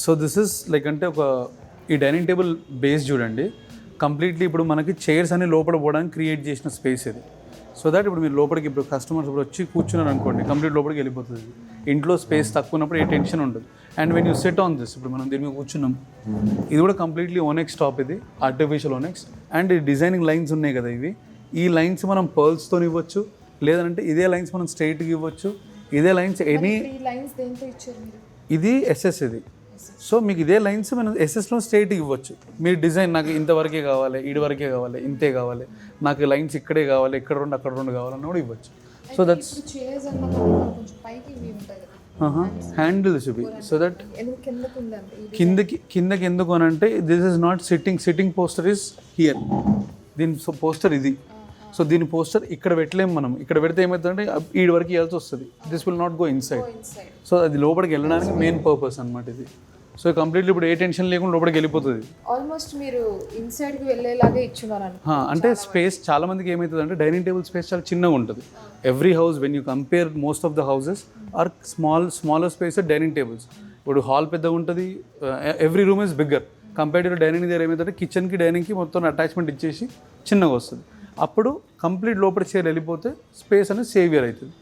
So this is like అంటే ఒక ఈ డైనింగ్ టేబుల్ బేస్ చూడండి, కంప్లీట్లీ ఇప్పుడు మనకి చైర్స్ అన్ని లోపల పోవడానికి క్రియేట్ చేసిన స్పేస్ ఇది. సో దట్ ఇప్పుడు మీరు లోపలికి ఇప్పుడు కస్టమర్స్ ఇప్పుడు వచ్చి కూర్చున్నారు అనుకోండి, కంప్లీట్ లోపలికి వెళ్ళిపోతుంది. ఇంట్లో స్పేస్ తక్కువ ఉన్నప్పుడు ఏ టెన్షన్ ఉండదు. And when you set on this, ఇప్పుడు మనం దీని మీద కూర్చున్నాం, ఇది కూడా కంప్లీట్లీ ఓనెక్స్ టాప్, ఇది ఆర్టిఫిషియల్ ఓనెక్స్. అండ్ ఈ డిజైనింగ్ లైన్స్ ఉన్నాయి కదా ఇవి, ఈ లైన్స్ మనం పర్ల్స్తో ఇవ్వచ్చు, లేదంటే ఇదే లైన్స్ మనం స్ట్రైట్గా ఇవ్వచ్చు. ఇదే లైన్స్ ఎనీ, ఇది ఎస్ఎస్ ఇది. సో మీకు ఇదే లైన్స్ మనం ఎస్ఎస్లో స్ట్రైట్ ఇవ్వచ్చు. మీరు డిజైన్ నాకు ఇంతవరకే కావాలి, ఈడి వరకే కావాలి, ఇంతే కావాలి, నాకు లైన్స్ ఇక్కడే కావాలి, ఇక్కడ రెండు అక్కడ రెండు కావాలన్నా కూడా ఇవ్వచ్చు. సో దట్స్ హ్యాండిల్స్ ఇవి. సో దట్ కిందకి ఎందుకు అని అంటే this is not sitting poster is here. దీని పోస్టర్ ఇది. సో దీని పోస్టర్ ఇక్కడ పెట్టలేము మనం. ఇక్కడ పెడితే ఏమవుతుందంటే ఈడి వరకు వెళ్ళాల్సి వస్తుంది. This will not go inside. So అది లోపలికి వెళ్ళడానికి మెయిన్ పర్పస్ అనమాట ఇది. సో కంప్లీట్లీ ఇప్పుడు ఏ టెన్షన్ లేకుండా లోపలికి వెళ్ళిపోతుంది. ఆల్మోస్ట్ మీరు ఇన్సైడ్కి వెళ్ళేలాగా ఇచ్చున్నారు. అంటే స్పేస్ చాలా మందికి ఏమవుతుంది అంటే డైనింగ్ టేబుల్ స్పేస్ చాలా చిన్నగా ఉంటుంది. Every house when you compare most of the houses are smaller space dining tables. ఇప్పుడు హాల్ పెద్దగా ఉంటుంది, every room is bigger compared to dining దగ్గర ఏమవుతుందంటే కిచెన్కి డైనింగ్కి మొత్తం అటాచ్మెంట్ ఇచ్చేసి చిన్నగా వస్తుంది. అప్పుడు కంప్లీట్ లోపల చైర్ వెళ్ళిపోతే స్పేస్ అనేది సేవియర్ అవుతుంది.